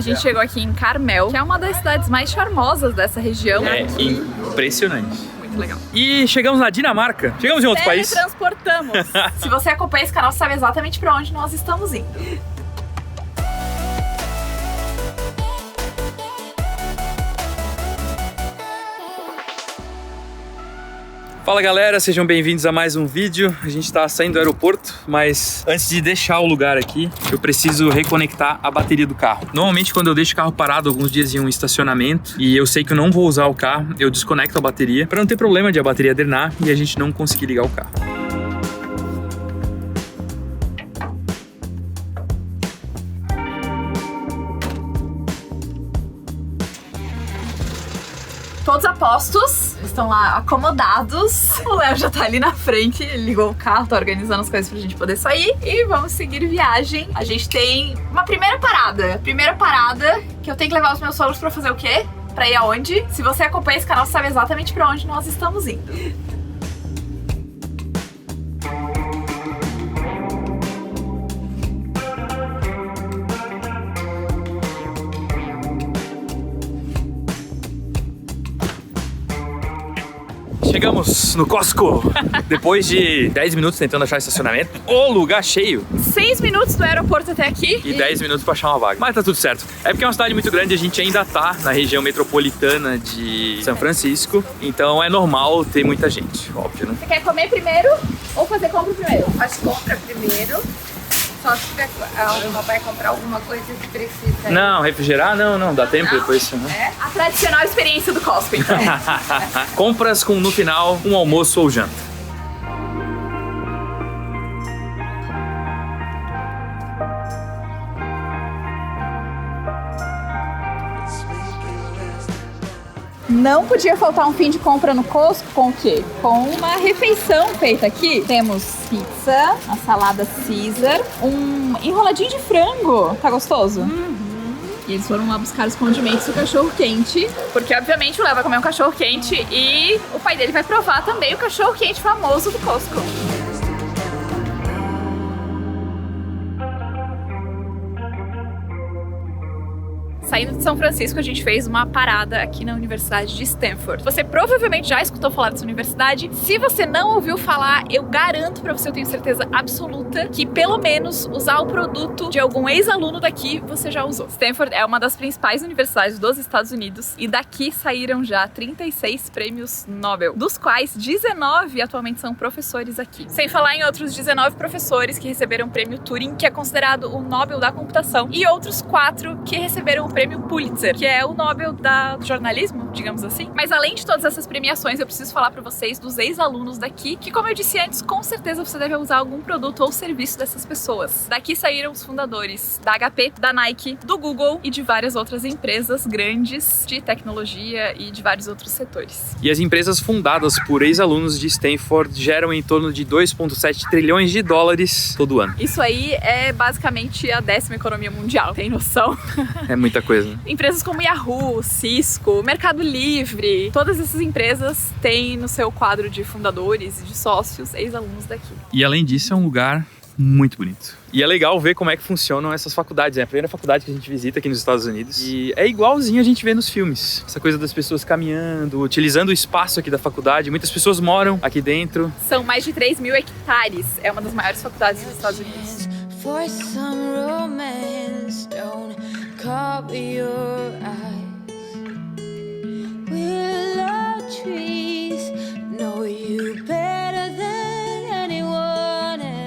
A gente chegou aqui em Carmel, que é uma das cidades mais charmosas dessa região. É impressionante. Muito legal. E chegamos na Dinamarca. Chegamos em outro país. Transportamos. Se você acompanha esse canal, você sabe exatamente pra onde nós estamos indo. Fala galera, sejam bem-vindos a mais um vídeo. A gente tá saindo do aeroporto, mas antes de deixar o lugar aqui, eu preciso reconectar a bateria do carro. Normalmente quando eu deixo o carro parado alguns dias em um estacionamento e eu sei que eu não vou usar o carro, eu desconecto a bateria para não ter problema de a bateria drenar e a gente não conseguir ligar o carro. Todos apostos, estão lá acomodados. O Léo já tá ali na frente, ele ligou o carro, tá organizando as coisas pra gente poder sair. E vamos seguir viagem. A gente tem uma primeira parada. Primeira parada que eu tenho que levar os meus sogros pra fazer o quê? Pra ir aonde? Se você acompanha esse canal, você sabe exatamente pra onde nós estamos indo. Chegamos no Costco, depois de 10 minutos tentando achar estacionamento, o lugar cheio. 6 minutos do aeroporto até aqui. E 10 minutos pra achar uma vaga. Mas tá tudo certo. É porque é uma cidade muito grande, a gente ainda tá na região metropolitana de São Francisco, então é normal ter muita gente, óbvio, né? Você quer comer primeiro ou fazer compra primeiro? Faz compra primeiro. Só se tiver, o papai comprar alguma coisa que precisa. Não, refrigerar? Não, dá tempo depois. Uhum. É a tradicional experiência do Costco, então. Compras com, no final, um almoço ou janta. Não podia faltar um fim de compra no Costco com o quê? Com uma refeição feita aqui. Temos pizza, uma salada Caesar, um enroladinho de frango. Tá gostoso? E eles foram lá buscar os condimentos do cachorro quente. Porque, obviamente, o Léo vai comer um cachorro quente e o pai dele vai provar também o cachorro quente famoso do Costco. Saindo de São Francisco, a gente fez uma parada aqui na Universidade de Stanford. Você provavelmente já escutou falar dessa universidade. Se você não ouviu falar, eu garanto pra você, eu tenho certeza absoluta, que pelo menos usar o produto de algum ex-aluno daqui, você já usou. Stanford é uma das principais universidades dos Estados Unidos e daqui saíram já 36 prêmios Nobel, dos quais 19 atualmente são professores aqui. Sem falar em outros 19 professores que receberam o prêmio Turing, que é considerado o Nobel da computação, e outros 4 que receberam o prêmio Pulitzer, que é o Nobel do jornalismo, digamos assim. Mas além de todas essas premiações, eu preciso falar pra vocês dos ex-alunos daqui, que como eu disse antes, com certeza você deve usar algum produto ou serviço dessas pessoas. Daqui saíram os fundadores da HP, da Nike, do Google e de várias outras empresas grandes de tecnologia e de vários outros setores. E as empresas fundadas por ex-alunos de Stanford geram em torno de 2,7 trilhões de dólares todo ano. Isso aí é basicamente a 10ª economia mundial, tem noção? É muita coisa. Empresas como Yahoo, Cisco, Mercado Livre, todas essas empresas têm no seu quadro de fundadores e de sócios ex-alunos daqui. E além disso, é um lugar muito bonito. E é legal ver como é que funcionam essas faculdades. É a primeira faculdade que a gente visita aqui nos Estados Unidos. E é igualzinho a gente vê nos filmes. Essa coisa das pessoas caminhando, utilizando o espaço aqui da faculdade. Muitas pessoas moram aqui dentro. São mais de 3.000 hectares. É uma das maiores faculdades dos Estados Unidos. For some romance, don't cover your eyes. Willow trees know you better than anyone else.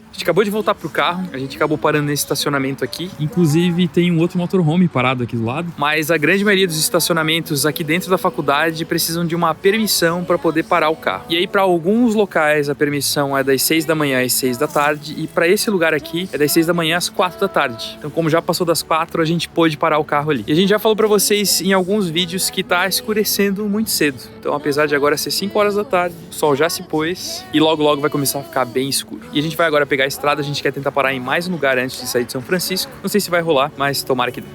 A gente acabou de voltar pro carro, a gente acabou parando nesse estacionamento aqui. Inclusive tem um outro motorhome parado aqui do lado. Mas a grande maioria dos estacionamentos aqui dentro da faculdade precisam de uma permissão para poder parar o carro. E aí para alguns locais a permissão é das 6 da manhã às 6 da tarde. E para esse lugar aqui é das 6 da manhã às 4 da tarde. Então como já passou das 4, a gente pôde parar o carro ali. E a gente já falou para vocês em alguns vídeos que tá escurecendo muito cedo. Então apesar de agora ser 5 horas da tarde, o sol já se pôs e logo logo vai começar a ficar bem escuro. E a gente vai agora pegar a estrada, a gente quer tentar parar em mais um lugar antes de sair de São Francisco. Não sei se vai rolar, mas tomara que dê.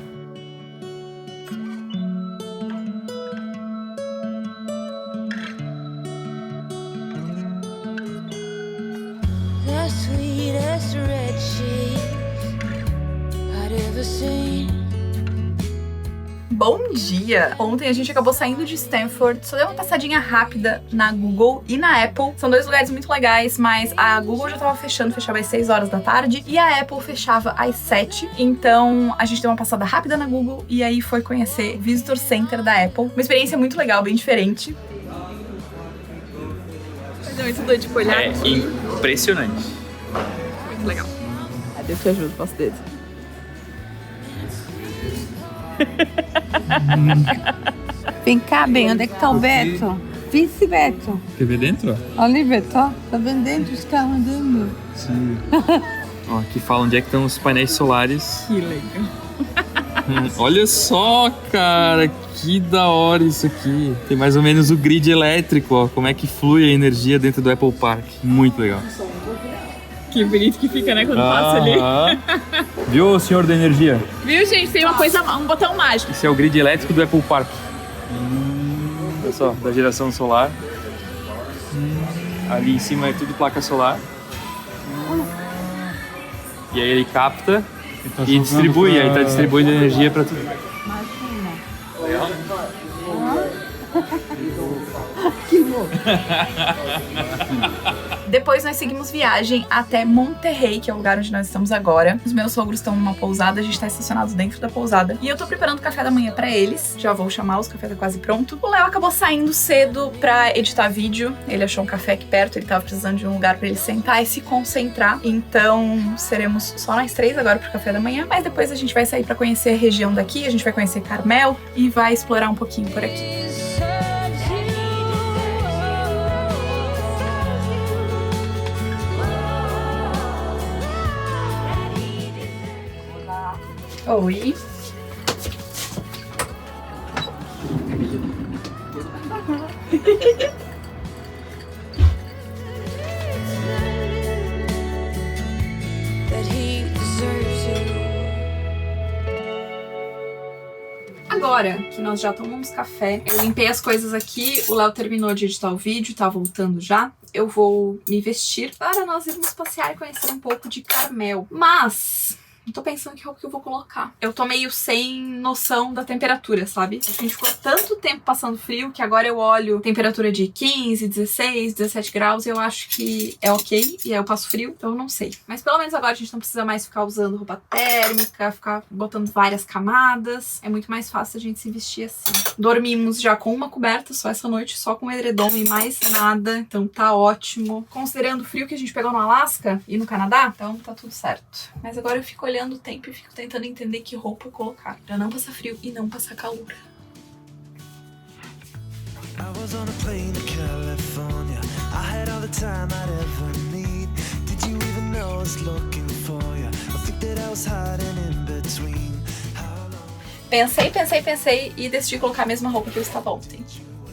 The sweetest red cheese I'd ever seen. Bom dia! Ontem a gente acabou saindo de Stanford, só deu uma passadinha rápida na Google e na Apple. São dois lugares muito legais, mas a Google já tava fechava às 6 horas da tarde e a Apple fechava às 7. Então a gente deu uma passada rápida na Google e aí foi conhecer o Visitor Center da Apple. Uma experiência muito legal, bem diferente. Mas é muito doido de olhar aqui. Impressionante. Muito legal. Cadê te ajuda, posso dedo? Vem cá, bem, onde é que tá o Beto? Vice Beto. Quer ver dentro? Olha ali, Beto, ó. Tá vendo dentro os carros andando? Sim. Ó, aqui fala onde é que estão os painéis solares. Que legal. Olha só, cara, que da hora isso aqui. Tem mais ou menos o grid elétrico, ó, como é que flui a energia dentro do Apple Park. Muito legal. Que bonito que fica, né, quando passa ali. Viu, senhor da energia? Viu, gente? Tem uma coisa, um botão mágico. Esse é o grid elétrico do Apple Park. Olha só, da geração solar. Ali em cima é tudo placa solar. E aí ele capta e distribui, aí tá distribuindo energia para tudo. Legal? Que louco. Depois nós seguimos viagem até Monterrey, que é o lugar onde nós estamos agora. Os meus sogros estão numa pousada, a gente tá estacionado dentro da pousada. E eu tô preparando o café da manhã pra eles. Já vou chamá-los, o café tá quase pronto. O Léo acabou saindo cedo pra editar vídeo. Ele achou um café aqui perto, ele tava precisando de um lugar pra ele sentar e se concentrar. Então seremos só nós três agora pro café da manhã. Mas depois a gente vai sair pra conhecer a região daqui, a gente vai conhecer Carmel e vai explorar um pouquinho por aqui. Oi. Agora que nós já tomamos café, eu limpei as coisas aqui, o Léo terminou de editar o vídeo, tá voltando já. Eu vou me vestir para nós irmos passear e conhecer um pouco de Carmel. Mas eu tô pensando que roupa que eu vou colocar. Eu tô meio sem noção da temperatura, sabe? A gente ficou tanto tempo passando frio que agora eu olho temperatura de 15, 16, 17 graus e eu acho que é ok. E aí eu passo frio, então eu não sei. Mas pelo menos agora a gente não precisa mais ficar usando roupa térmica, ficar botando várias camadas. É muito mais fácil a gente se vestir assim. Dormimos já com uma coberta só essa noite, só com edredom e mais nada. Então tá ótimo. Considerando o frio que a gente pegou no Alasca e no Canadá, então tá tudo certo. Mas agora eu fico olhando o tempo e fico tentando entender que roupa colocar pra não passar frio e não passar calor. I was on a plane to California. I had all the time I'd ever need. Did you even know I was looking for you? I think that I was hiding in between. Pensei e decidi colocar a mesma roupa que eu estava ontem.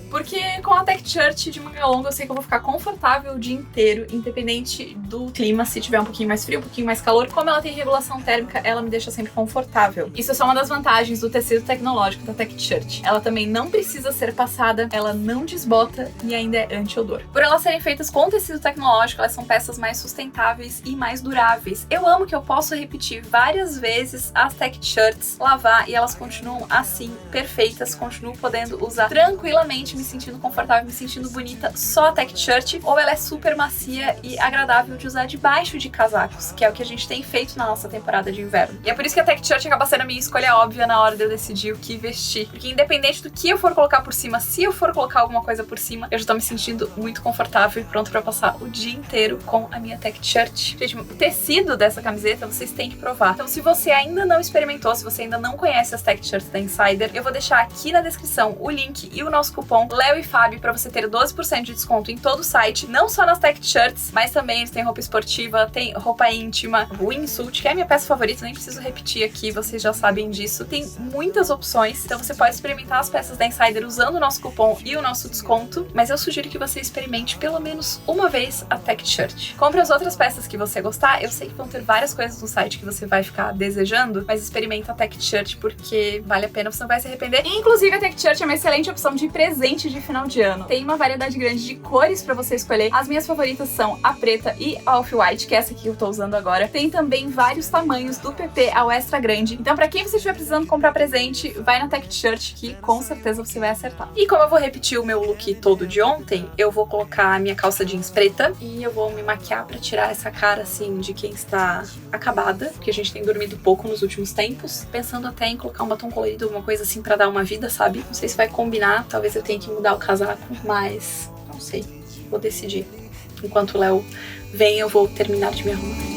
Porque com a Tech Shirt de manga longa eu sei que eu vou ficar confortável o dia inteiro, independente do clima, se tiver um pouquinho mais frio, um pouquinho mais calor. Como ela tem regulação térmica, ela me deixa sempre confortável. Isso é só uma das vantagens do tecido tecnológico da Tech Shirt. Ela também não precisa ser passada, ela não desbota e ainda é anti-odor. Por elas serem feitas com tecido tecnológico, elas são peças mais sustentáveis e mais duráveis. Eu amo que eu posso repetir várias vezes as Tech Shirts, lavar e elas continuam assim, perfeitas, continuo podendo usar tranquilamente, me sentindo confortável, me sentindo bonita, só a Tech Shirt, ou ela é super macia e agradável de usar debaixo de casacos, que é o que a gente tem feito na nossa temporada de inverno. E é por isso que a Tech Shirt acaba sendo a minha escolha óbvia na hora de eu decidir o que vestir, porque independente do que eu for colocar por cima, se eu for colocar alguma coisa por cima, eu já tô me sentindo muito confortável e pronto pra passar o dia inteiro com a minha Tech Shirt. Gente, o tecido dessa camiseta vocês têm que provar. Então se você ainda não experimentou, se você ainda não conhece as Tech Shirts da Insider, eu vou deixar aqui na descrição o link e o nosso cupom Léo e Fábio pra você ter 12% de desconto em todo o site, não só nas Tech Shirts, mas também eles têm roupa esportiva, tem roupa íntima, o Insult, que é a minha peça favorita, nem preciso repetir aqui, vocês já sabem disso. Tem muitas opções, então você pode experimentar as peças da Insider usando o nosso cupom e o nosso desconto, mas eu sugiro que você experimente pelo menos uma vez a Tech Shirt. Compre as outras peças que você gostar, eu sei que vão ter várias coisas no site que você vai ficar desejando, mas experimenta a Tech Shirt porque vale a pena, você não vai se arrepender. Inclusive a Tech Shirt é uma excelente opção de presente enfeite de final de ano. Tem uma variedade grande de cores pra você escolher. As minhas favoritas são a preta e a off-white, que é essa que eu tô usando agora. Tem também vários tamanhos, do PP ao extra grande. Então pra quem você estiver precisando comprar presente, vai na Tech T-shirt que com certeza você vai acertar. E como eu vou repetir o meu look todo de ontem, eu vou colocar a minha calça jeans preta e eu vou me maquiar pra tirar essa cara assim de quem está acabada, porque a gente tem dormido pouco nos últimos tempos. Pensando até em colocar um batom colorido, alguma coisa assim pra dar uma vida, sabe? Não sei se vai combinar, talvez eu tenha que mudar o casaco, mas não sei, vou decidir. Enquanto o Léo vem, eu vou terminar de me arrumar.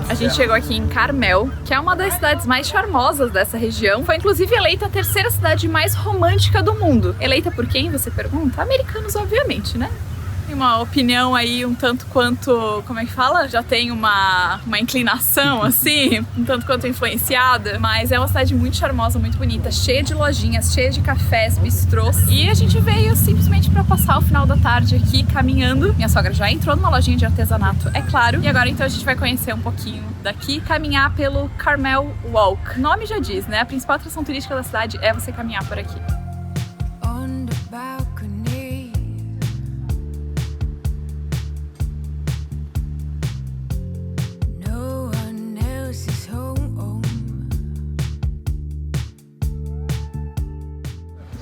A gente chegou aqui em Carmel, que é uma das cidades mais charmosas dessa região. Foi inclusive eleita a terceira cidade mais romântica do mundo. Eleita por quem, você pergunta? Americanos, obviamente, né? Tem uma opinião aí um tanto quanto, como é que fala? Já tem uma inclinação, assim, um tanto quanto influenciada. Mas é uma cidade muito charmosa, muito bonita, cheia de lojinhas, cheia de cafés, bistrôs. E a gente veio simplesmente pra passar o final da tarde aqui caminhando. Minha sogra já entrou numa lojinha de artesanato, é claro. E agora então a gente vai conhecer um pouquinho daqui, caminhar pelo Carmel Walk. O nome já diz, né? A principal atração turística da cidade é você caminhar por aqui.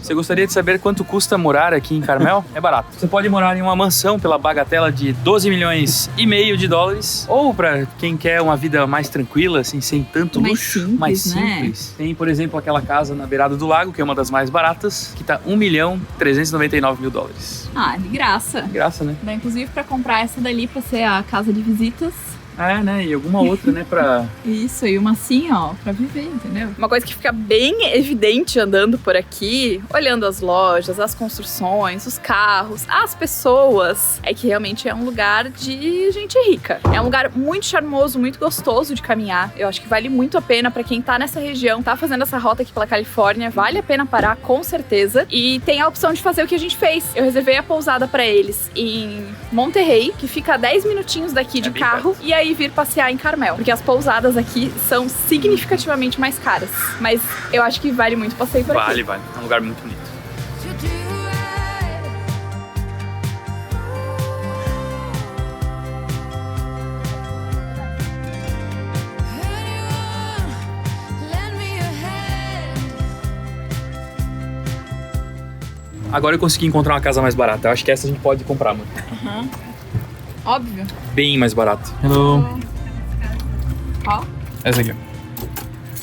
Você gostaria de saber quanto custa morar aqui em Carmel? É barato. Você pode morar em uma mansão pela bagatela de 12 milhões e meio de dólares. Ou para quem quer uma vida mais tranquila, assim, sem tanto luxo, mais simples. Tem, por exemplo, aquela casa na beirada do lago, que é uma das mais baratas, que tá 1.399.000 dólares. Ah, de graça. De graça, né? Dá inclusive pra comprar essa dali pra ser a casa de visitas. É, né? E alguma outra, né, pra... Isso, e uma assim, ó, pra viver, entendeu? Uma coisa que fica bem evidente andando por aqui, olhando as lojas, as construções, os carros, as pessoas, é que realmente é um lugar de gente rica. É um lugar muito charmoso, muito gostoso de caminhar. Eu acho que vale muito a pena pra quem tá nessa região, tá fazendo essa rota aqui pela Califórnia, vale a pena parar, com certeza. E tem a opção de fazer o que a gente fez. Eu reservei a pousada pra eles em Monterrey, que fica a 10 minutinhos daqui de carro, e aí vir passear em Carmel, porque as pousadas aqui são significativamente mais caras, mas eu acho que vale muito o passeio por aqui. Vale, é um lugar muito bonito. Agora eu consegui encontrar uma casa mais barata, eu acho que essa a gente pode comprar, mano. Óbvio. Bem mais barato. Hello. Qual? Essa aqui, ó.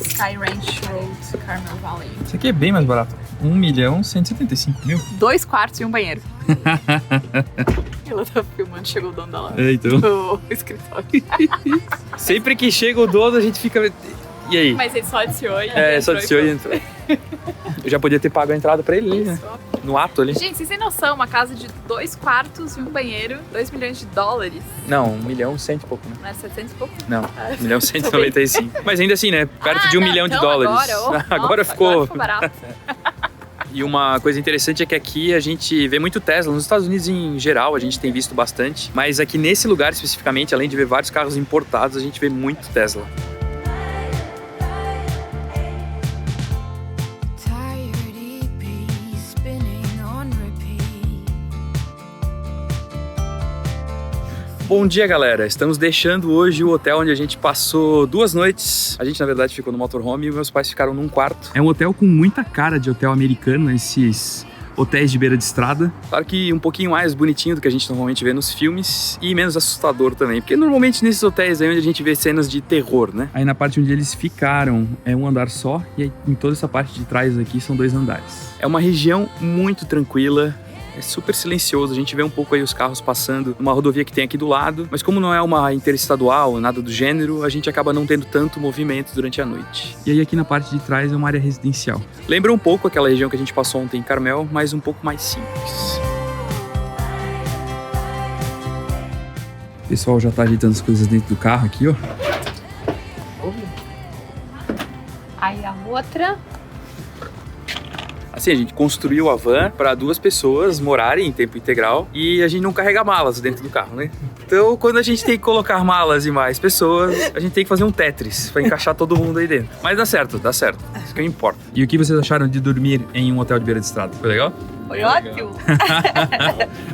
Sky Ranch Road, Carmel Valley. Essa aqui é bem mais barato. 1.175.000. 2 quartos e um banheiro. Ela tá filmando, chegou o dono da loja. É, então. Do escritório. Sempre que chega o dono, a gente fica... E aí? Mas ele só adicionou e Só adicionou e entrou. Eu já podia ter pago a entrada pra ele, né? No ato ali. Gente, vocês têm noção, uma casa de 2 quartos e um banheiro, 2 milhões de dólares. Não, 1.100 e pouco, né? Não é 700 e pouco? Não, 1.195. Mas ainda assim, né? Perto de 1 milhão de dólares. Agora ficou barato. E uma coisa interessante é que aqui a gente vê muito Tesla. Nos Estados Unidos em geral a gente tem visto bastante. Mas aqui nesse lugar especificamente, além de ver vários carros importados, a gente vê muito Tesla. Bom dia, galera. Estamos deixando hoje o hotel onde a gente passou 2 noites. A gente, na verdade, ficou no motorhome e meus pais ficaram num quarto. É um hotel com muita cara de hotel americano, esses hotéis de beira de estrada. Claro que um pouquinho mais bonitinho do que a gente normalmente vê nos filmes e menos assustador também, porque normalmente nesses hotéis é onde a gente vê cenas de terror, né? Aí na parte onde eles ficaram é um andar só e aí, em toda essa parte de trás aqui são 2 andares. É uma região muito tranquila. É super silencioso, a gente vê um pouco aí os carros passando numa rodovia que tem aqui do lado, mas como não é uma interestadual, nada do gênero, a gente acaba não tendo tanto movimento durante a noite. E aí aqui na parte de trás é uma área residencial. Lembra um pouco aquela região que a gente passou ontem em Carmel, mas um pouco mais simples. O pessoal já tá ajeitando as coisas dentro do carro aqui, ó. Aí a outra... A assim, a gente construiu a van para 2 pessoas morarem em tempo integral e a gente não carrega malas dentro do carro, né? Então, quando a gente tem que colocar malas e mais pessoas, a gente tem que fazer um Tetris para encaixar todo mundo aí dentro. Mas dá certo, dá certo. Isso que importa. E o que vocês acharam de dormir em um hotel de beira de estrada? Foi legal? Foi ótimo.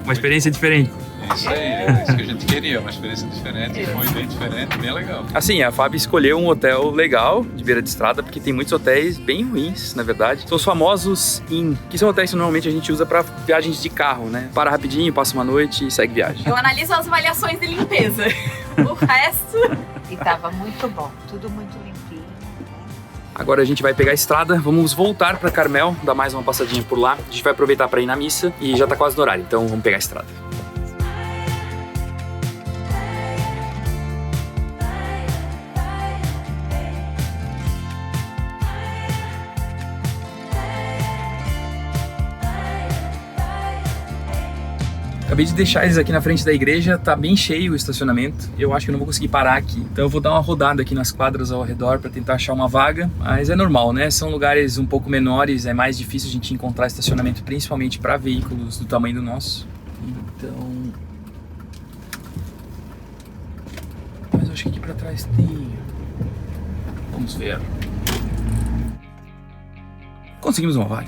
Uma experiência diferente. É isso aí, é isso que a gente queria, uma experiência diferente, foi bem diferente, bem legal. Assim, a Fábio escolheu um hotel legal de beira de estrada, porque tem muitos hotéis bem ruins, na verdade. São os famosos Inn, que são hotéis que normalmente a gente usa para viagens de carro, né? Para rapidinho, passa uma noite e segue viagem. Eu analiso as avaliações de limpeza. O resto... E tava muito bom, tudo muito limpinho. Agora a gente vai pegar a estrada, vamos voltar para Carmel, dar mais uma passadinha por lá. A gente vai aproveitar para ir na missa e já tá quase no horário, então vamos pegar a estrada. Acabei de deixar eles aqui na frente da igreja, tá bem cheio o estacionamento. Eu acho que eu não vou conseguir parar aqui. Então eu vou dar uma rodada aqui nas quadras ao redor para tentar achar uma vaga. Mas é normal, né? São lugares um pouco menores, é mais difícil a gente encontrar estacionamento, principalmente para veículos do tamanho do nosso. Então... Mas eu acho que aqui para trás tem... Vamos ver. Conseguimos uma vaga.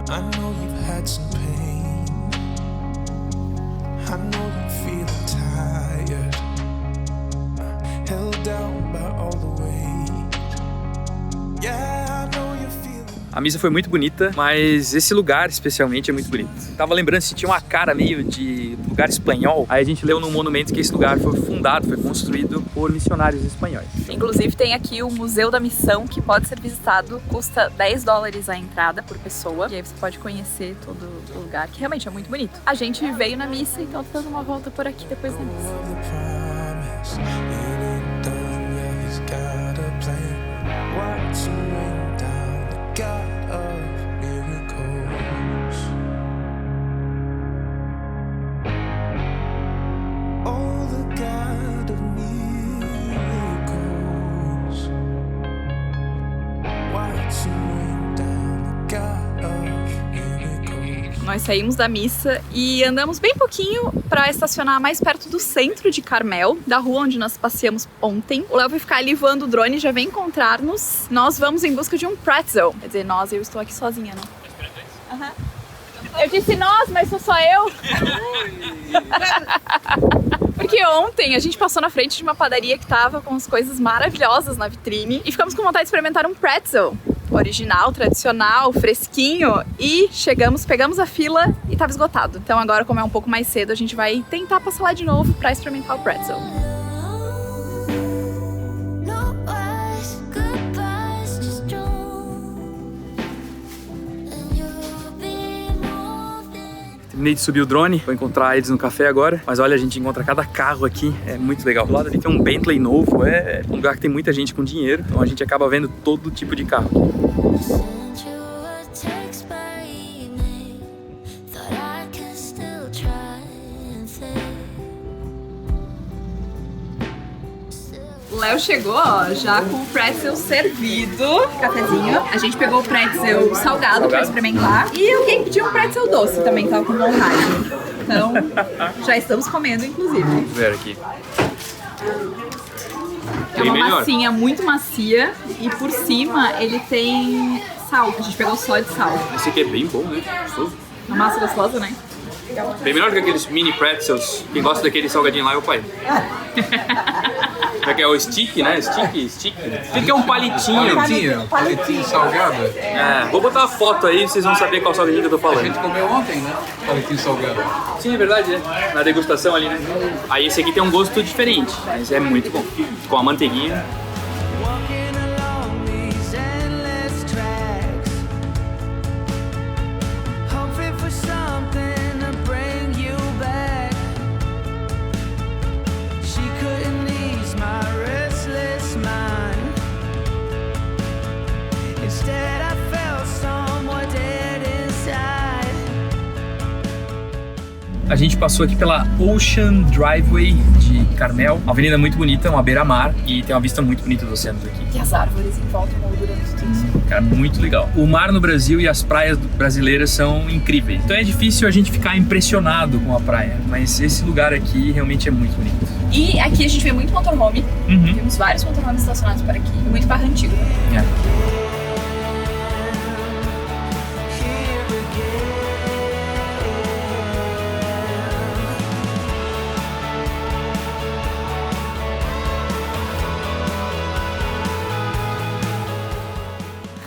I know you've had some pain. I know you're feeling tired, held down by all the weight. Yeah, I know you're feeling. A missa foi muito bonita, mas esse lugar especialmente é muito bonito. Tava lembrando se tinha uma cara meio de lugar espanhol. Aí a gente leu num monumento que esse lugar foi fundado, foi construído por missionários espanhóis. Inclusive tem aqui o Museu da Missão, que pode ser visitado, custa $10 a entrada por pessoa. E aí você pode conhecer todo o lugar, que realmente é muito bonito. A gente veio na missa, então tô dando uma volta por aqui depois da missa. Nós saímos da missa e andamos bem pouquinho para estacionar mais perto do centro de Carmel, da rua onde nós passeamos ontem. O Léo vai ficar ali voando o drone e já vem encontrar-nos. Nós vamos em busca de um pretzel. Quer dizer, nós, eu estou aqui sozinha, né? Uhum. Eu disse nós, mas sou só eu. Porque ontem a gente passou na frente de uma padaria que tava com as coisas maravilhosas na vitrine e ficamos com vontade de experimentar um pretzel. Original, tradicional, fresquinho, e chegamos, pegamos a fila e tava esgotado. Então agora, como é um pouco mais cedo, a gente vai tentar passar lá de novo pra experimentar o pretzel. Terminei de subir o drone, vou encontrar eles no café agora. Mas olha, a gente encontra cada carro aqui, é muito legal. Do lado ali tem um Bentley novo, é um lugar que tem muita gente com dinheiro. Então a gente acaba vendo todo tipo de carro. O Léo chegou, ó, já com o pretzel servido, cafezinho. A gente pegou o pretzel salgado pra experimentar. E alguém pediu um pretzel doce também, tava com vontade. Então, já estamos comendo, inclusive. Vamos ver aqui. É uma massinha muito macia e por cima ele tem sal. A gente pegou só de sal. Esse aqui é bem bom, né? Gostoso. Uma massa gostosa, né? Bem melhor do que aqueles mini pretzels. Quem gosta daquele salgadinho lá é o pai. É que é o stick, né? Stick. Stick é um palitinho. Palitinho salgado. É, vou botar uma foto aí, vocês vão saber qual salgadinho que eu tô A falando. gente comeu ontem, né? Palitinho salgado. Sim, é verdade, é. Na degustação ali, né? Aí esse aqui tem um gosto diferente, mas é muito bom. Com a manteiguinha. A gente passou aqui pela Ocean Driveway de Carmel. Uma avenida muito bonita, uma beira-mar e tem uma vista muito bonita dos oceanos aqui. E as árvores em volta moldurando tudo isso. Cara, muito legal. O mar no Brasil e as praias brasileiras são incríveis. Então é difícil a gente ficar impressionado com a praia, mas esse lugar aqui realmente é muito bonito. E aqui a gente vê muito motorhome. Temos vários motorhomes estacionados por aqui. E muito carro antigo também.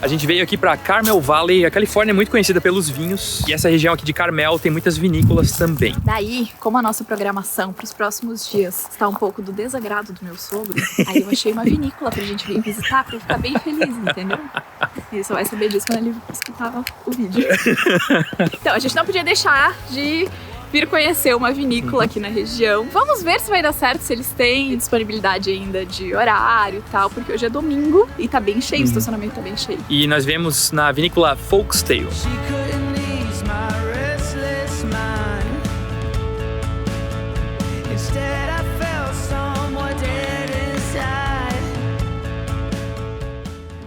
A gente veio aqui para Carmel Valley. A Califórnia é muito conhecida pelos vinhos e essa região aqui de Carmel tem muitas vinícolas também. Daí, como a nossa programação para os próximos dias está um pouco do desagrado do meu sogro, aí eu achei uma vinícola pra gente vir visitar pra eu ficar bem feliz, entendeu? Ele só vai saber disso quando ele escutar o vídeo. Então, a gente não podia deixar de vir conhecer uma vinícola aqui na região. Vamos ver se vai dar certo, se eles têm disponibilidade ainda de horário e tal, porque hoje é domingo e tá bem cheio, o estacionamento tá bem cheio. E nós viemos na vinícola Folkstale.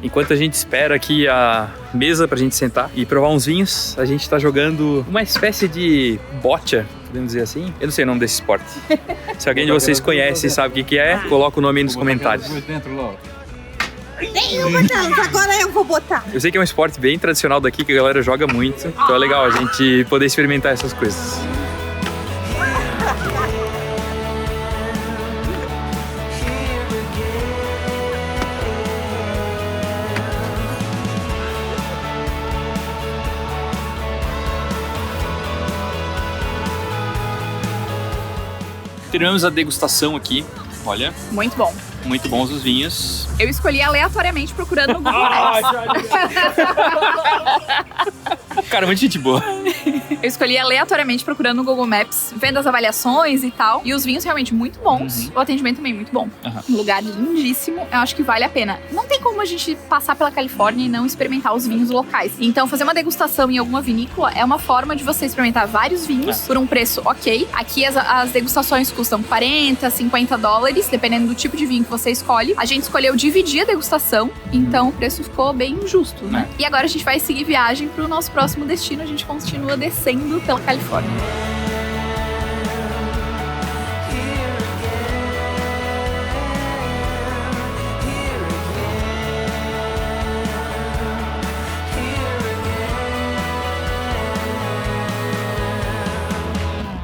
Enquanto a gente espera aqui a mesa pra gente sentar e provar uns vinhos, a gente tá jogando uma espécie de boccia, podemos dizer assim. Eu não sei o nome desse esporte. Se alguém de vocês conhece e sabe o que é, coloca o nome aí nos comentários. Nenhuma delas, agora eu vou botar. Eu sei que é um esporte bem tradicional daqui, que a galera joga muito. Então é legal a gente poder experimentar essas coisas. Terminamos a degustação aqui, olha, Muito bom. muito bons os vinhos. Eu escolhi aleatoriamente procurando no Google Maps. Cara, muito gente boa. Eu escolhi aleatoriamente procurando no Google Maps, vendo as avaliações e tal. E os vinhos realmente muito bons. O atendimento também muito bom. Um lugar lindíssimo. Eu acho que vale a pena. Não tem como a gente passar pela Califórnia e não experimentar os vinhos locais. Então, fazer uma degustação em alguma vinícola é uma forma de você experimentar vários vinhos por um preço ok. Aqui as degustações custam $40, $50, dependendo do tipo de vinho que você escolhe. A gente escolheu dividir a degustação, então o preço ficou bem justo, né? E agora a gente vai seguir viagem pro nosso próximo destino. A gente continua descendo pela Califórnia.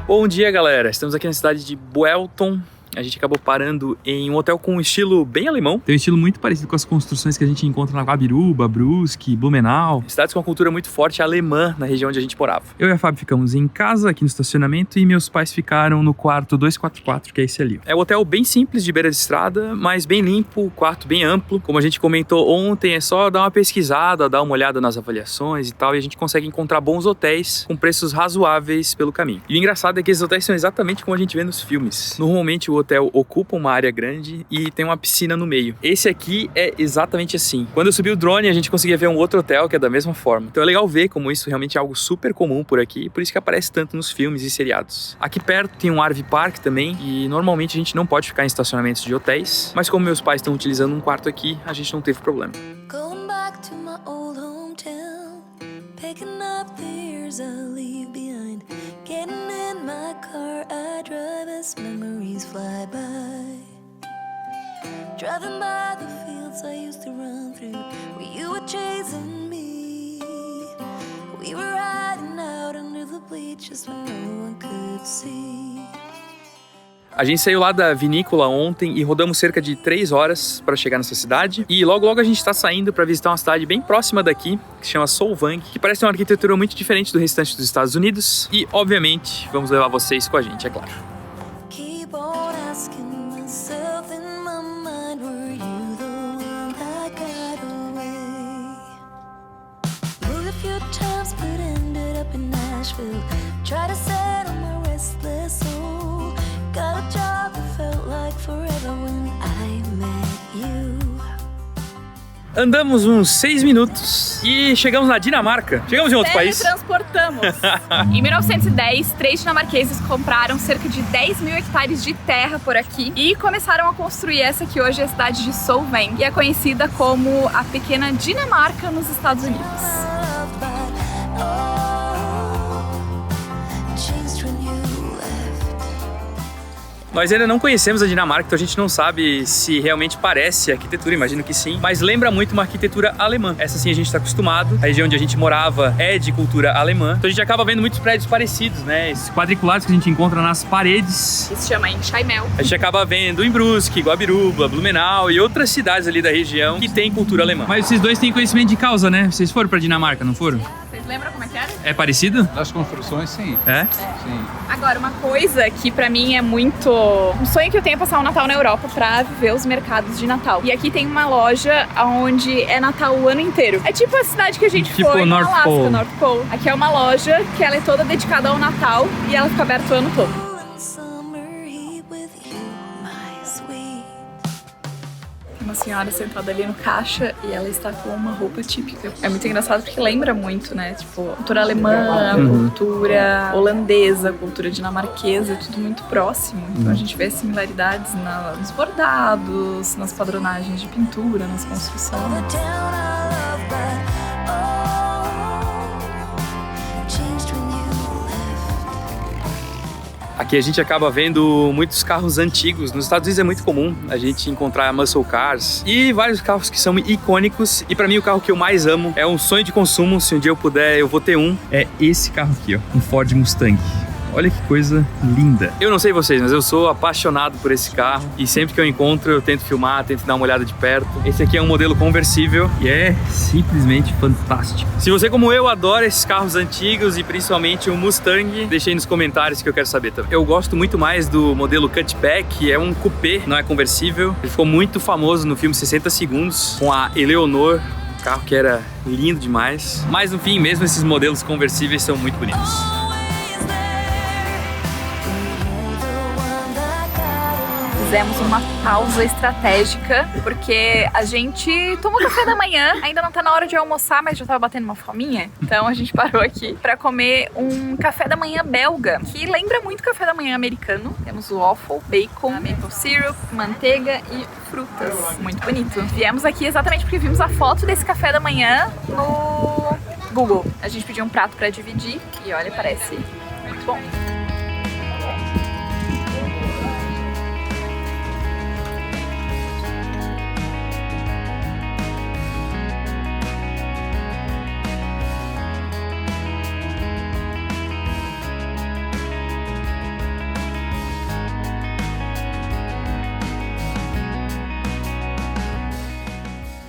Bom dia, galera. Estamos aqui na cidade de Buellton. A gente acabou parando em um hotel com um estilo bem alemão. Tem um estilo muito parecido com as construções que a gente encontra na Guabiruba, Brusque, Blumenau. Cidades com uma cultura muito forte alemã na região onde a gente morava. Eu e a Fábio ficamos em casa, aqui no estacionamento, e meus pais ficaram no quarto 244, que é esse ali. É um hotel bem simples, de beira de estrada, mas bem limpo, o quarto bem amplo. Como a gente comentou ontem, é só dar uma pesquisada, dar uma olhada nas avaliações e tal, e a gente consegue encontrar bons hotéis com preços razoáveis pelo caminho. E o engraçado é que esses hotéis são exatamente como a gente vê nos filmes. Normalmente o hotel ocupa uma área grande e tem uma piscina no meio. Esse aqui é exatamente assim. Quando eu subi o drone, a gente conseguia ver um outro hotel que é da mesma forma. Então é legal ver como isso realmente é algo super comum por aqui, por isso que aparece tanto nos filmes e seriados. Aqui perto tem um RV Park também, e normalmente a gente não pode ficar em estacionamentos de hotéis, mas como meus pais estão utilizando um quarto aqui, a gente não teve problema. Going back to my old hometown, picking up the years I leave behind. Getting in my car, I drive as memories fly by. Driving by the fields I used to run through, where you were chasing me. We were riding out under the bleachers when no one could see. A gente saiu lá da vinícola ontem e rodamos cerca de 3 horas para chegar nessa cidade. E logo a gente está saindo para visitar uma cidade bem próxima daqui, que se chama Solvang, que parece ter uma arquitetura muito diferente do restante dos Estados Unidos. E, obviamente, vamos levar vocês com a gente, é claro. Keep on asking myself in my mind, were you the one that got away? Moved a few times but ended up in Nashville. Tried to settle my restless soul. Got a job that felt like forever when I met you. Andamos uns 6 minutos e chegamos na Dinamarca. Chegamos em outro país. Transportamos. Em 1910, 3 dinamarqueses compraram cerca de 10 mil hectares de terra por aqui e começaram a construir essa que hoje é a cidade de Solvang, que é conhecida como a pequena Dinamarca nos Estados Unidos. Nós ainda não conhecemos a Dinamarca, então a gente não sabe se realmente parece arquitetura, imagino que sim, mas lembra muito uma arquitetura alemã. Essa sim a gente está acostumado, a região onde a gente morava é de cultura alemã, então a gente acaba vendo muitos prédios parecidos, né? Esses quadriculados que a gente encontra nas paredes. Isso se chama Enchaimel. A gente acaba vendo em Brusque, Guabiruba, Blumenau e outras cidades ali da região que tem cultura alemã. Mas vocês dois têm conhecimento de causa, né? Vocês foram pra Dinamarca, não foram? Vocês lembram como é que era? É parecido? Das construções, sim. É? Sim. Agora, uma coisa que pra mim é muito... Um sonho que eu tenho é passar o Natal na Europa pra viver os mercados de Natal. E aqui tem uma loja onde é Natal o ano inteiro. É tipo a cidade que a gente Tipo foi no North Alasca, Pole. North Pole. Aqui é uma loja que ela é toda dedicada ao Natal e ela fica aberta o ano todo. Summer heat with you, my sweet. Uma senhora sentada ali no caixa e ela está com uma roupa típica. É muito engraçado porque lembra muito, né? Tipo, cultura alemã, cultura holandesa, cultura dinamarquesa, é tudo muito próximo. Então a gente vê similaridades nos bordados, nas padronagens de pintura, nas construções. The town I love, but oh, changed when you left. Aqui a gente acaba vendo muitos carros antigos. Nos Estados Unidos é muito comum a gente encontrar muscle cars e vários carros que são icônicos. E pra mim o carro que eu mais amo é um sonho de consumo. Se um dia eu puder, eu vou ter um. É esse carro aqui, ó, um Ford Mustang. Olha que coisa linda. Eu não sei vocês, mas eu sou apaixonado por esse carro. E sempre que eu encontro, eu tento filmar, tento dar uma olhada de perto. Esse aqui é um modelo conversível e é simplesmente fantástico. Se você, como eu, adora esses carros antigos e principalmente o Mustang, deixa aí nos comentários que eu quero saber também. Eu gosto muito mais do modelo Cutback, que é um coupé, não é conversível. Ele ficou muito famoso no filme 60 Segundos, com a Eleonor. Um carro que era lindo demais. Mas no fim, mesmo esses modelos conversíveis são muito bonitos. Fizemos uma pausa estratégica, porque a gente tomou café da manhã, ainda não tá na hora de almoçar, mas já tava batendo uma fominha. Então a gente parou aqui pra comer um café da manhã belga, que lembra muito café da manhã americano. Temos waffle, bacon, maple syrup, manteiga e frutas. Muito bonito. Viemos aqui exatamente porque vimos a foto desse café da manhã no Google. A gente pediu um prato pra dividir e olha, parece muito bom.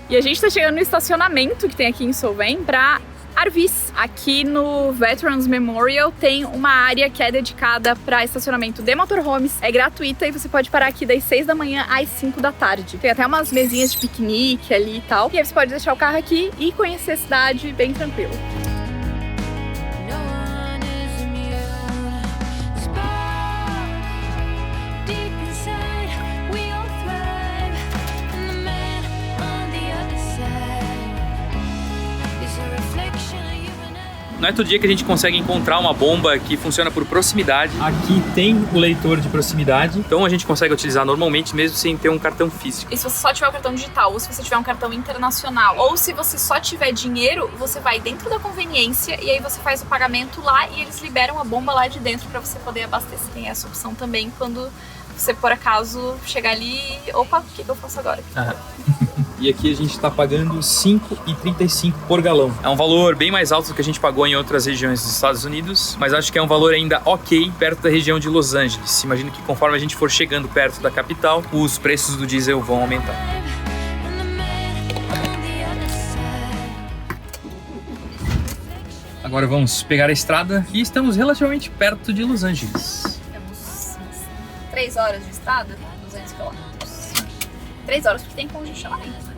E a gente tá chegando no estacionamento que tem aqui em Solvang pra Arvis. Aqui no Veterans Memorial tem uma área que é dedicada para estacionamento de motorhomes. É gratuita e você pode parar aqui das 6 da manhã às 5 da tarde. Tem até umas mesinhas de piquenique ali e tal. E aí você pode deixar o carro aqui e conhecer a cidade bem tranquilo. No one is immune. Spark deep inside, we all thrive. And the man on the other side is a reflection of you and I. Não é todo dia que a gente consegue encontrar uma bomba que funciona por proximidade. Aqui tem o leitor de proximidade, então a gente consegue utilizar normalmente mesmo sem ter um cartão físico. E se você só tiver um cartão digital, ou se você tiver um cartão internacional, ou se você só tiver dinheiro, você vai dentro da conveniência e aí você faz o pagamento lá e eles liberam a bomba lá de dentro para você poder abastecer. Tem essa opção também quando você, por acaso, chegar ali e... Opa, o que eu faço agora? E aqui a gente está pagando R$ 5,35 por galão. É um valor bem mais alto do que a gente pagou em outras regiões dos Estados Unidos, mas acho que é um valor ainda ok perto da região de Los Angeles. Imagino que conforme a gente for chegando perto da capital, os preços do diesel vão aumentar. And the man on the other side. Agora vamos pegar a estrada e estamos relativamente perto de Los Angeles. Temos 3 horas de estrada, 200 quilômetros. 3 horas porque tem congestionamento.